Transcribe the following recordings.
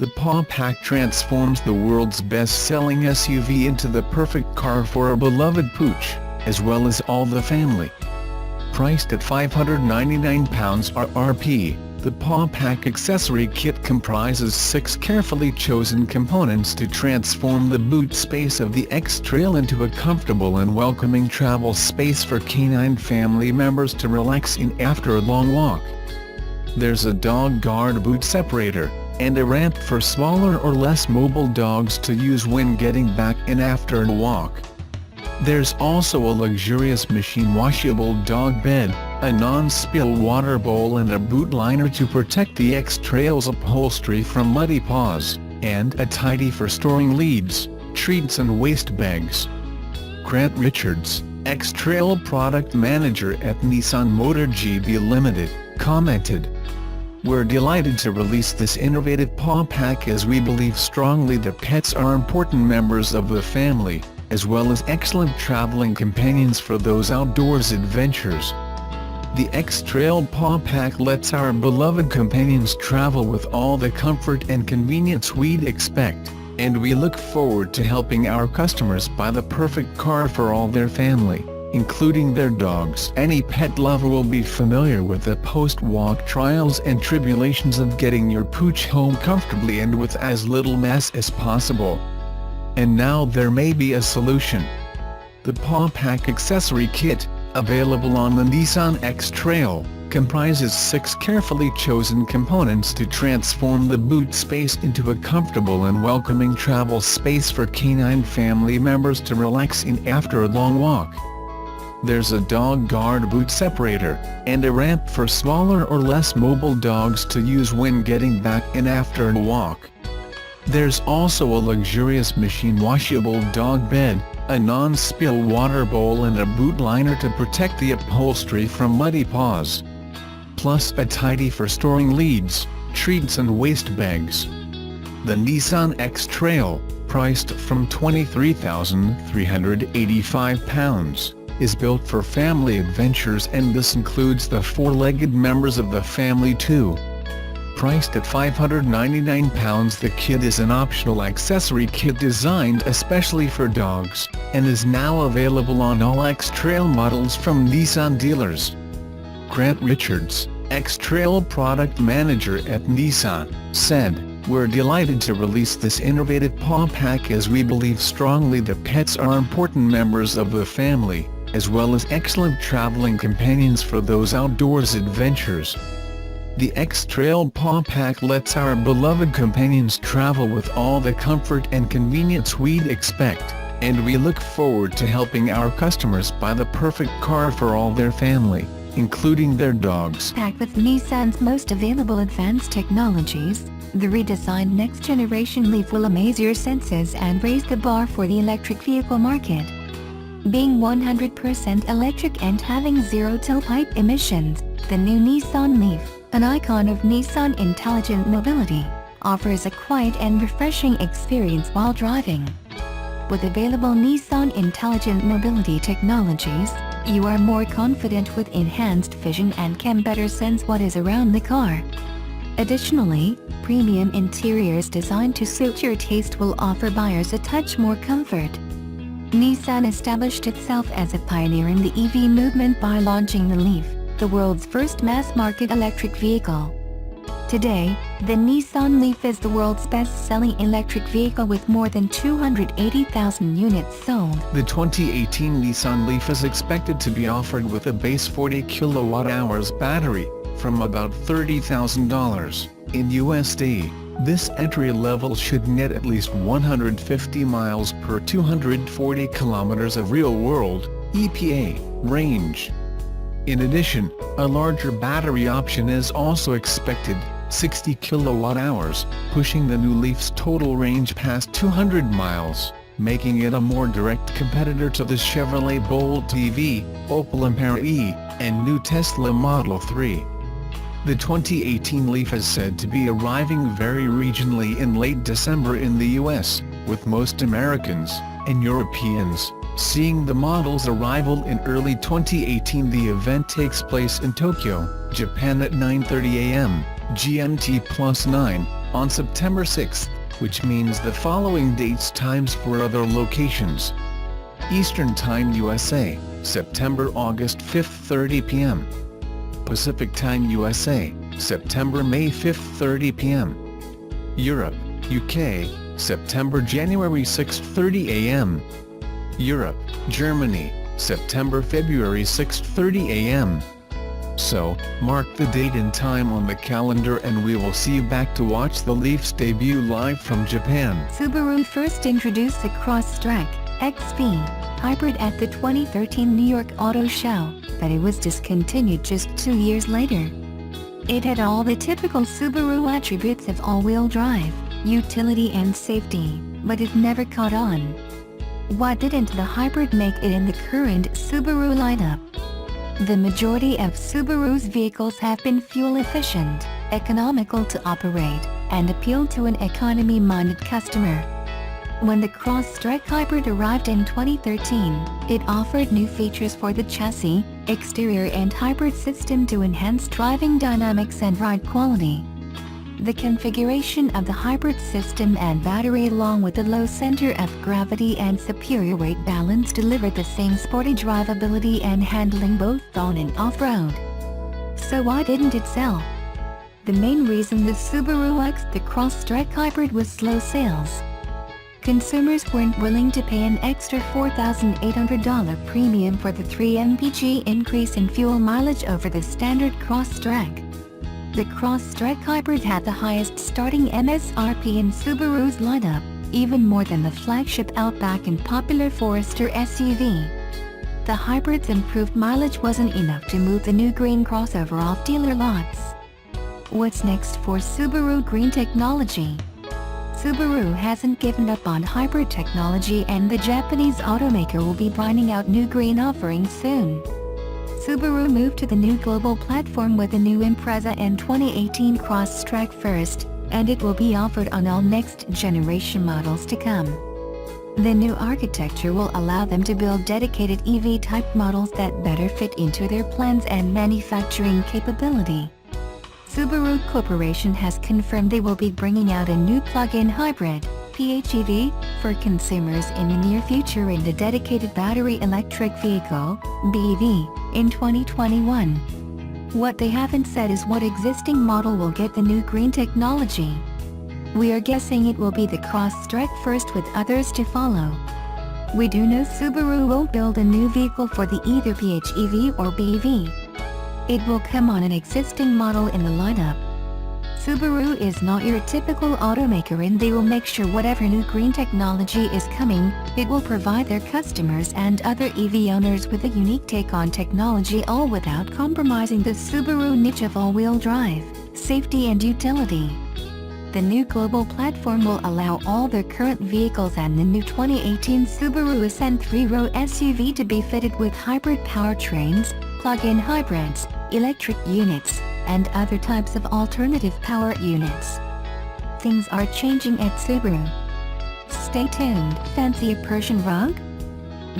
The Paw Pack transforms the world's best-selling SUV into the perfect car for a beloved pooch, as well as all the family. Priced at £599 RRP, the Paw Pack accessory kit comprises 6 carefully chosen components to transform the boot space of the X-TRAIL into a comfortable and welcoming travel space for canine family members to relax in after a long walk. There's a dog guard boot separator, and a ramp for smaller or less mobile dogs to use when getting back in after a walk. There's also a luxurious machine-washable dog bed, a non-spill water bowl and a boot liner to protect the X-TRAIL's upholstery from muddy paws, and a tidy for storing leads, treats and waste bags. Grant Richards, X-TRAIL product manager at Nissan Motor GB Limited, commented, "We're delighted to release this innovative Paw Pack as we believe strongly that pets are important members of the family, as well as excellent traveling companions for those outdoors adventures. The X-TRAIL Paw Pack lets our beloved companions travel with all the comfort and convenience we'd expect, and we look forward to helping our customers buy the perfect car for all their family, including their dogs." Any pet lover will be familiar with the post-walk trials and tribulations of getting your pooch home comfortably and with as little mess as possible. And now there may be a solution. The Paw Pack accessory kit, available on the Nissan X-TRAIL, comprises 6 carefully chosen components to transform the boot space into a comfortable and welcoming travel space for canine family members to relax in after a long walk. There's a dog guard boot separator, and a ramp for smaller or less mobile dogs to use when getting back in after a walk. There's also a luxurious machine-washable dog bed, a non-spill water bowl and a boot liner to protect the upholstery from muddy paws. Plus a tidy for storing leads, treats and waste bags. The Nissan X-TRAIL, priced from £23,385, is built for family adventures, and this includes the 4-legged members of the family too. Priced at £599, the kit is an optional accessory kit designed especially for dogs, and is now available on all X-TRAIL models from Nissan dealers. Grant Richards, X-TRAIL product manager at Nissan, said, "We're delighted to release this innovative Paw Pack as we believe strongly that pets are important members of the family, as well as excellent traveling companions for those outdoors adventures. The X-TRAIL Paw Pack lets our beloved companions travel with all the comfort and convenience we'd expect, and we look forward to helping our customers buy the perfect car for all their family, including their dogs." Packed with Nissan's most available advanced technologies, the redesigned next-generation Leaf will amaze your senses and raise the bar for the electric vehicle market. Being 100% electric and having zero tailpipe emissions, the new Nissan Leaf, an icon of Nissan intelligent mobility, offers a quiet and refreshing experience while driving. With available Nissan intelligent mobility technologies, you are more confident with enhanced vision and can better sense what is around the car. Additionally, premium interiors designed to suit your taste will offer buyers a touch more comfort. Nissan established itself as a pioneer in the EV movement by launching the Leaf, the world's first mass-market electric vehicle. Today, the Nissan Leaf is the world's best-selling electric vehicle with more than 280,000 units sold. The 2018 Nissan Leaf is expected to be offered with a base 40 kWh battery, from about $30,000 in USD. This entry level should net at least 150 miles per 240 kilometers of real-world (EPA) range. In addition, a larger battery option is also expected, 60 kWh, pushing the new Leaf's total range past 200 miles, making it a more direct competitor to the Chevrolet Bolt EV, Opel Ampera E, and new Tesla Model 3. The 2018 Leaf is said to be arriving very regionally in late December in the US, with most Americans and Europeans seeing the model's arrival in early 2018. The event takes place in Tokyo, Japan at 9:30 a.m. GMT +9, on September 6th, which means the following dates times for other locations. Eastern Time USA, September-August 5th 30 p.m. Pacific Time USA, September-May 5th 30 p.m. Europe, UK, September-January 6th 30 a.m. Europe, Germany, September-February 6th 30 a.m. So, mark the date and time on the calendar and we will see you back to watch the Leaf's debut live from Japan. Subaru first introduced the Crosstrek XV hybrid at the 2013 New York Auto Show, but it was discontinued just 2 years later. It had all the typical Subaru attributes of all-wheel drive, utility and safety, but it never caught on. Why didn't the hybrid make it in the current Subaru lineup? The majority of Subaru's vehicles have been fuel-efficient, economical to operate, and appeal to an economy-minded customer. When the Crosstrek hybrid arrived in 2013, it offered new features for the chassis, exterior and hybrid system to enhance driving dynamics and ride quality. The configuration of the hybrid system and battery along with the low center of gravity and superior weight balance delivered the same sporty drivability and handling both on and off-road. So why didn't it sell? The main reason the Subaru the Crosstrek hybrid was slow sales. Consumers weren't willing to pay an extra $4,800 premium for the 3 mpg increase in fuel mileage over the standard Crosstrek. The Crosstrek hybrid had the highest starting MSRP in Subaru's lineup, even more than the flagship Outback and popular Forester SUV. The hybrid's improved mileage wasn't enough to move the new green crossover off dealer lots. What's next for Subaru Green Technology? Subaru hasn't given up on hybrid technology and the Japanese automaker will be bringing out new green offerings soon. Subaru moved to the new global platform with the new Impreza and 2018 Crosstrek first, and it will be offered on all next-generation models to come. The new architecture will allow them to build dedicated EV-type models that better fit into their plans and manufacturing capability. Subaru Corporation has confirmed they will be bringing out a new plug-in hybrid, PHEV, for consumers in the near future and a dedicated battery electric vehicle, BEV, in 2021. What they haven't said is what existing model will get the new green technology. We are guessing it will be the Crosstrek first with others to follow. We do know Subaru won't build a new vehicle for the either PHEV or BEV. It will come on an existing model in the lineup. Subaru is not your typical automaker and they will make sure whatever new green technology is coming, it will provide their customers and other EV owners with a unique take on technology, all without compromising the Subaru niche of all-wheel drive, safety and utility. The new global platform will allow all their current vehicles and the new 2018 Subaru Ascent 3-row SUV to be fitted with hybrid powertrains, plug-in hybrids, electric units, and other types of alternative power units. Things are changing at Subaru. Stay tuned. Fancy a Persian rug?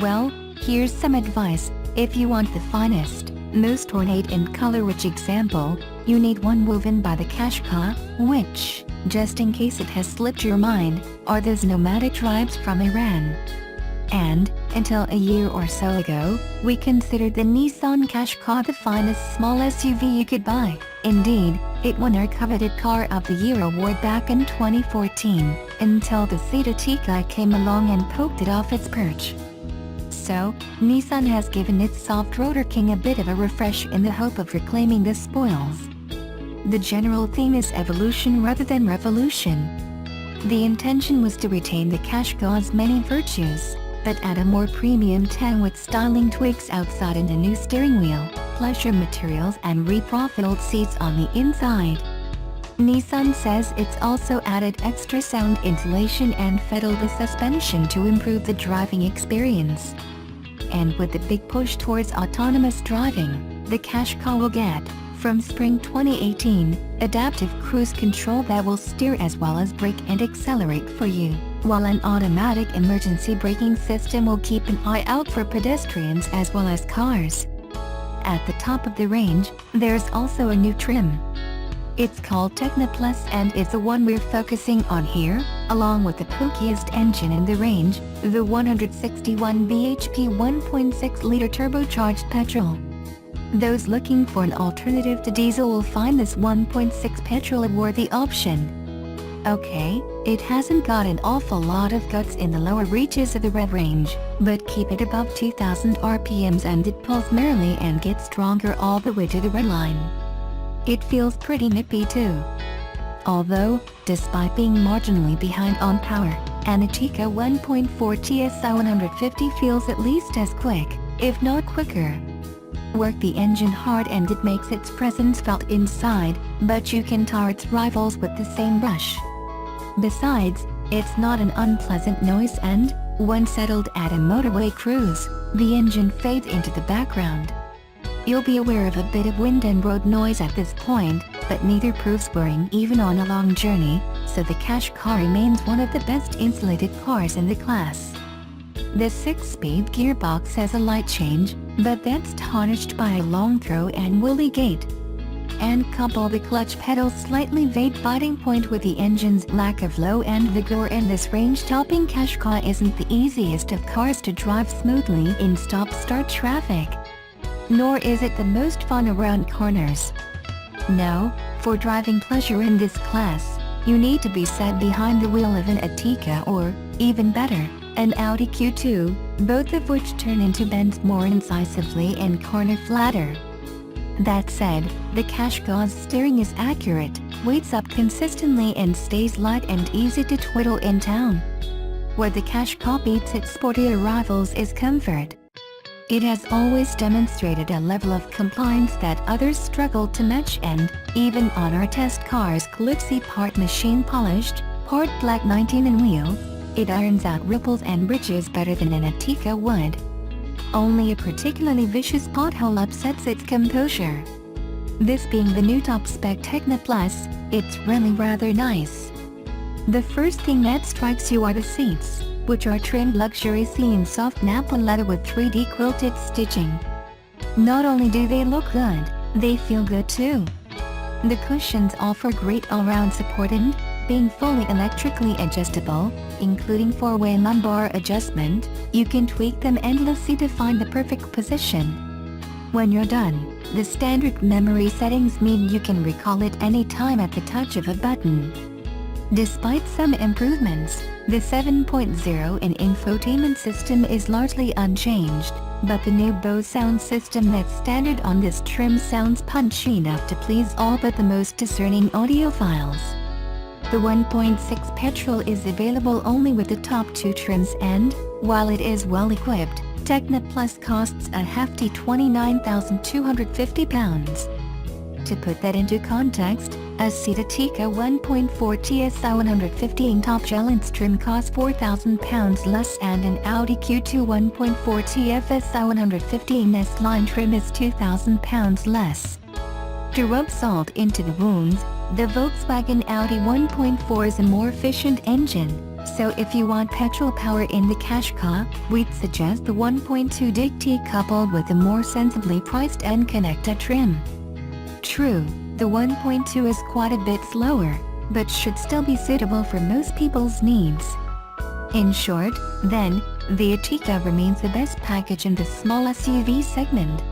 Well, here's some advice. If you want the finest, most ornate and color-rich example, you need one woven by the Qashqai, which, just in case it has slipped your mind, are those nomadic tribes from Iran. And, until a year or so ago, we considered the Nissan Qashqai the finest small SUV you could buy. Indeed, it won our coveted Car of the Year award back in 2014, until the Seat Qashqai came along and poked it off its perch. So, Nissan has given its soft rotor king a bit of a refresh in the hope of reclaiming the spoils. The general theme is evolution rather than revolution. The intention was to retain the Qashqai's many virtues, but add a more premium tang with styling tweaks outside and a new steering wheel, pleasure materials and reprofiled seats on the inside. Nissan says it's also added extra sound insulation and fiddled the suspension to improve the driving experience. And with the big push towards autonomous driving, the Qashqai will get, from spring 2018, adaptive cruise control that will steer as well as brake and accelerate for you, while an automatic emergency braking system will keep an eye out for pedestrians as well as cars. At the top of the range, there's also a new trim. It's called Techno Plus and it's the one we're focusing on here, along with the pookiest engine in the range, the 161 bhp 1.6-liter turbocharged petrol. Those looking for an alternative to diesel will find this 1.6 petrol a worthy option. Okay, it hasn't got an awful lot of guts in the lower reaches of the rev range, but keep it above 2000 RPMs and it pulls merrily and gets stronger all the way to the red line. It feels pretty nippy too. Although, despite being marginally behind on power, an Etika 1.4 TSI 150 feels at least as quick, if not quicker. Work the engine hard and it makes its presence felt inside, but you can tar its rivals with the same brush. Besides, it's not an unpleasant noise and, when settled at a motorway cruise, the engine fades into the background. You'll be aware of a bit of wind and road noise at this point, but neither proves worrying even on a long journey, so the Qashqai remains one of the best insulated cars in the class. The 6-speed gearbox has a light change, but that's tarnished by a long throw and woolly gate. And couple the clutch pedal's slightly vague biting point with the engine's lack of low-end vigor, and this range-topping Qashqai isn't the easiest of cars to drive smoothly in stop-start traffic. Nor is it the most fun around corners. No, for driving pleasure in this class, you need to be sat behind the wheel of an Etika or, even better, an Audi Q2, both of which turn into bends more incisively and corner flatter. That said, the Qashqai's steering is accurate, weights up consistently and stays light and easy to twiddle in town. Where the Qashqai beats its sportier rivals is comfort. It has always demonstrated a level of compliance that others struggle to match, and, even on our test car's glitzy part machine polished, part black 19 and wheel, it irons out ripples and bridges better than an Etika would. Only a particularly vicious pothole upsets its composure. This being the new top-spec Techno Plus, it's really rather nice. The first thing that strikes you are the seats, which are trimmed luxuriously in soft nappa leather with 3D quilted stitching. Not only do they look good, they feel good too. The cushions offer great all-round support and, being fully electrically adjustable, including 4-way lumbar adjustment, you can tweak them endlessly to find the perfect position. When you're done, the standard memory settings mean you can recall it any time at the touch of a button. Despite some improvements, the 7.0 in infotainment system is largely unchanged, but the new Bose sound system that's standard on this trim sounds punchy enough to please all but the most discerning audiophiles. The 1.6 petrol is available only with the top two trims and, while it is well equipped, Techno Plus costs a hefty £29,250. To put that into context, a Seat Etika 1.4 TSI 115 top gel-ins trim costs £4,000 less, and an Audi Q2 1.4 TFSI 115 S-Line trim is £2,000 less. To rub salt into the wounds, the Volkswagen Audi 1.4 is a more efficient engine, so if you want petrol power in the Qashqai, we'd suggest the 1.2 DIG-T coupled with a more sensibly priced N-Connecta trim. True, the 1.2 is quite a bit slower, but should still be suitable for most people's needs. In short, then, the Etika remains the best package in the small SUV segment.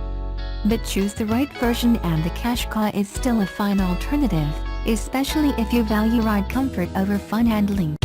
But choose the right version and the Qashqai is still a fine alternative, especially if you value ride comfort over fun handling.